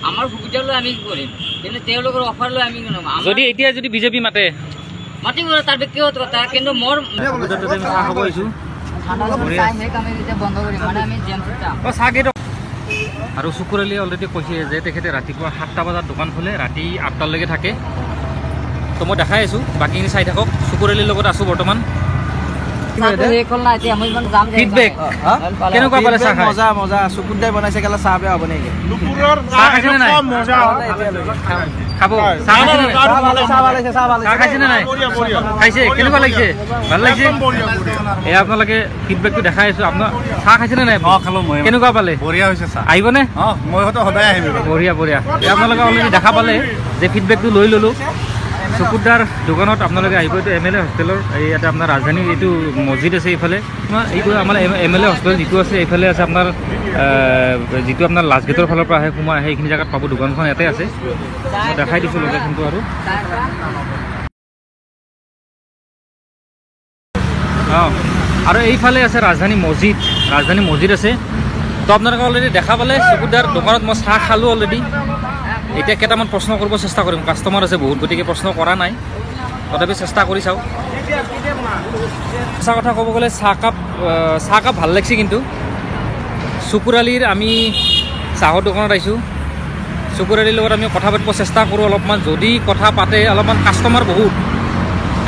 আমাৰ সুবিধা লৈ আমি কৰিম, কিন্তু তেওঁলোকৰ অফাৰ লৈ আমি যদি এতিয়া যদি বিজেপি মাতে মাতিব তাৰ ব্যক্তিগত কথা, কিন্তু মোৰ আৰু চুকুৰালীয়ে অলৰেডি কৈছে যে তেখেতে ৰাতিপুৱা 7টা বজাত দোকান খোলে, ৰাতি 8টালৈকে থাকে। তো মই দেখাই আছোঁ, বাকীখিনি চাই থাকক। চুকুৰালীৰ লগত আছোঁ বৰ্তমান। ফিডবেক কেনেকুৱা পালে? চাহ মজা মজা চুকুৰদাই বনাইছে, কেলা চাহ বেয়া হ'ব নেকি? চাহ খাইছেনে নাই? খাব চাহ খাইছেনে নাই? খাইছে, কেনেকুৱা লাগিছে? ভাল লাগিছে? এয়া আপোনালোকে ফিডবেকটো দেখাই আছোঁ। আপোনাৰ চাহ খাইছেনে নাই? খালোঁ মই। কেনেকুৱা পালে? বঢ়িয়া হৈছে চাহ। আহিবনে? মই হয়তো সদায় আহিম। বঢ়িয়া বঢ়িয়া। আপোনালোকে অলৰেডি দেখা পালে যে ফিডবেকটো লৈ ল'লোঁ। চকুদাৰ দোকানত আপোনালোকে আহিব। এইটো MLA হোষ্টেলৰ ইয়াতে আপোনাৰ ৰাজধানী এইটো মছজিদ আছে এইফালে। এইটো আমাৰ MLA হোষ্টেল যিটো আছে এইফালে আছে আপোনাৰ যিটো আপোনাৰ লাষ্ট গেটৰ ফালৰ পৰা আহে সোমাই আহে এইখিনি জেগাত পাব। দোকানখন ইয়াতে আছে, মই দেখাই দিছোঁ লোকেশ্যনটো। আৰু এইফালে আছে ৰাজধানী মছজিদ আছে। তো আপোনালোকে অলৰেডি দেখা পালে চকুদাৰ দোকানত মই চাহ খালোঁ অলৰেডি। এতিয়া কেইটামান প্ৰশ্ন কৰিব চেষ্টা কৰিম। কাষ্টমাৰ আছে বহুত, গতিকে প্ৰশ্ন কৰা নাই, তথাপি চেষ্টা কৰি চাওঁ। সঁচা কথা ক'ব গ'লে চাহকাপ ভাল লাগিছে, কিন্তু চুকুৰালীৰ আমি চাহৰ দোকানত আহিছোঁ। চুকুৰালীৰ লগত আমি কথা পাতিব চেষ্টা কৰোঁ অলপমান। যদি কথা পাতে অলপমান, কাষ্টমাৰ বহুত।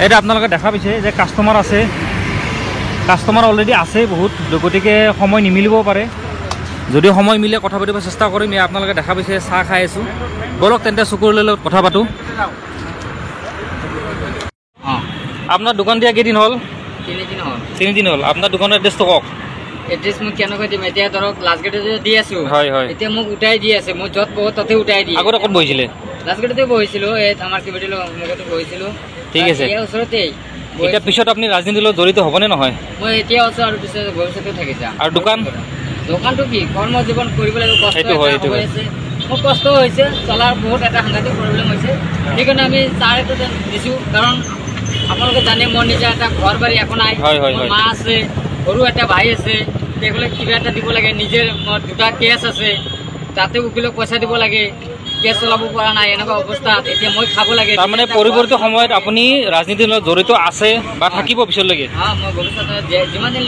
এতিয়া আপোনালোকে দেখা পাইছে যে কাষ্টমাৰ আছে, কাষ্টমাৰ অলৰেডি আছে বহুত, গতিকে সময় নিমিলিব পাৰে। যদি সময় মিলে কথা পাতিব চেষ্টা কৰিম। এয়া আপোনালোকে দেখা পাইছে চাহ খাই আছোঁ। বলক তেন্তে চুকুৰালীৰ লগত কথা পাতোঁ। আপোনাৰ দোকান দিয়া কেইদিন হ'ল? 3 দিন হ'ল। আপোনাৰ দোকানৰ এড্ৰেছটো কওক। এড্ৰেছ মোক কেনেকৈ দিম? এতিয়া ধৰক লাষ্ট গেটতে দি আছোঁ। হয় হয়। এতিয়া মোক উঠাই দি আছে, মই য'ত বহুত তাতে উঠাই দিয়ে। আগতে ক'ত বহিছিলে? লাষ্ট গেটতে বহিছিলোঁ, এই আমাৰ কিবাটিৰ মুখতে বহিছিলোঁ। ঠিক আছে, ওচৰতেই। এতিয়া পিছত আপুনি ৰাজনীতিৰ লগত জড়িত হ'বনে নহয়? মই এতিয়া আছোঁ আৰু পিছত ভৱিষ্যতে থাকি যাম। আৰু দোকানটো কি কৰ্ম জীৱন কৰিব লাগিব, কষ্ট হৈ আছে। মোৰ কষ্ট হৈছে, চলাৰ বহুত এটা সাংঘাতিক প্ৰব্লেম হৈছে। সেইকাৰণে আমি চাহ এটা দিছোঁ, কাৰণ আপোনালোকে জানে মোৰ নিজে এটা ঘৰ বাৰী একো নাই। মা আছে, সৰু এটা ভাই আছে, সেইবিলাক কিবা এটা দিব লাগে। নিজেৰ মোৰ 2টা কেছ আছে, তাতে উকিলক পইচা দিব লাগে। কেছ চলাব পৰা নাই, এনেকুৱা অৱস্থাত এতিয়া মই খাব লাগে। তাৰমানে পৰৱৰ্তী সময়ত আপুনি ৰাজনীতিৰ লগত জড়িত আছে বা থাকিব পিছলৈকে? মই ভৱিষ্যতে যিমান দিন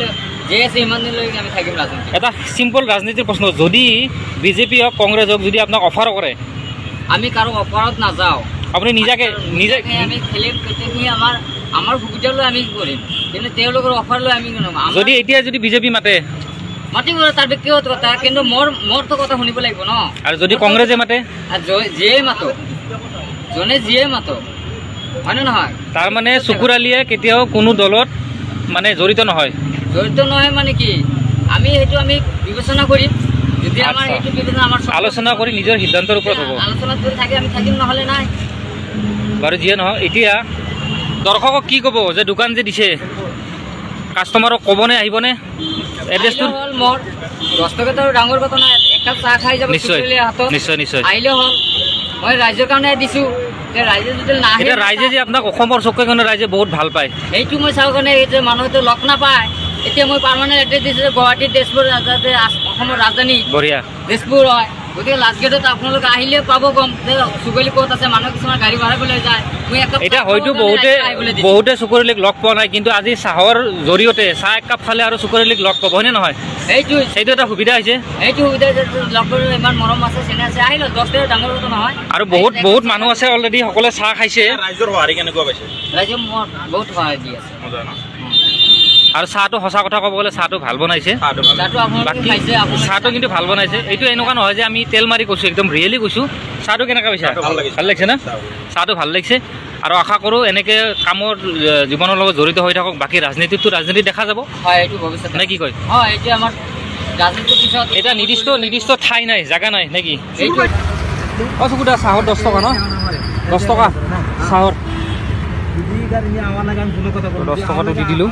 যে আছে সিমান দিনলৈকে আমি থাকিম ৰাজনীতি। এটা চিম্পল ৰাজনীতিৰ প্ৰশ্ন, যদি বিজেপি হওক কংগ্ৰেছ হওক যদি আপোনাক অফাৰ কৰে? আমি কাৰো অফাৰত নাযাওঁ। আপুনি নিজে আমি খেলিম, আমাৰ সুবিধা লৈ আমি কৰিম, কিন্তু তেওঁলোকৰ অফাৰ লৈ আমি যদি এতিয়া যদি বিজেপি মাতে? মাতিব, তাৰ ব্যক্তিগত কথা, কিন্তু মোৰতো কথা শুনিব লাগিব ন। আৰু যদি কংগ্ৰেছে মাতে? যিয়ে মাতো, জনে যিয়ে মাতো, হয় নে নহয়? তাৰমানে চুকুৰালীয়ে কেতিয়াও কোনো দলত মানে জড়িত নহয় মানে কি, আমি সেইটো আমি বিবেচনা কৰিম। যদি আমাৰ সেইটো বিবেচনা আলোচনা কৰি নিজৰ সিদ্ধান্তৰ ওপৰত হ'ব। আলোচনা কৰি থাকি আমি থাকিম, নহ'লে নাই। বাৰু যিয়ে নহওক, এতিয়া দৰ্শকক কি ক'ব যে দোকান যে দিছে, কাষ্টমাৰক ক'বনে, আহিবনে? এড্ৰেছটো হ'ল মোৰ 10 টকাটো ডাঙৰ কথা নাই, একাপ চাহ খাই যাব। নিশ্চয় নিশ্চয় আহিলে হ'ল। মই ৰাইজৰ কাৰণে দিছোঁ, ৰাইজে যদি নাহে, এতিয়া ৰাইজে যে আপোনাক অসমৰ চুকেকোণে ৰাইজে বহুত ভাল পায়, সেইটো মই চাওঁ কাৰণে এই যে মানুহটো লগ নাপায়। এতিয়া মই পাৰ্মানেণ্ট এড্ৰেছ দিছোঁ, গুৱাহাটী তেজপুৰ অসমৰ ৰাজধানী বঢ়িয়া তেজপুৰ হয়। গতিকে লাষ্ট গেটত আপোনালোকে আহিলে পাব, গম যে চুকুৰালী ক'ত আছে। মানুহ কিছুমান গাড়ী ভাড়াবলৈ যায়। এতিয়া হয়তো বহুতে চুকুৰালীক লগ পোৱা নাই, কিন্তু আজি চাহৰ জৰিয়তে চাহ একাপ খালে আৰু চুকুৰালীক লগ পাব, হয়নে নহয়? সেইটো এটা সুবিধা হৈছে। সেইটো সুবিধা লগ কৰিবলৈ ইমান মৰম আছে, চেনে আছে, আহিলে 10 টকা ডাঙৰ কথা নহয়। আৰু বহুত মানুহ আছে অলৰেডি, সকলোৱে চাহ খাইছে। ৰাইজৰ সঁহাৰি কেনেকুৱা পাইছে? ৰাইজে মোক বহুত সহায় দি আছে। আৰু চাহটো সঁচা কথা ক'ব গ'লে চাহটো ভাল বনাইছে, চাহটো কিন্তু ভাল বনাইছে। এইটো এনেকুৱা নহয় যে আমি তেল মাৰি কৈছোঁ, একদম ৰিয়েলি কৈছোঁ। চাহটো কেনেকুৱা পাইছে? ভাল লাগিছে না? চাহটো ভাল লাগিছে। আৰু আশা কৰোঁ এনেকৈ কামৰ জীৱনৰ লগত জড়িত হৈ থাকক। বাকী ৰাজনীতি দেখা যাব, নে কি কয়? এটা নিৰ্দিষ্ট ঠাই নাই, জাগা নাই নেকি? চকুদা চাহৰ 10 টকা ন? 10 টকা চাহৰ 10 টকাটো দি দিলোঁ।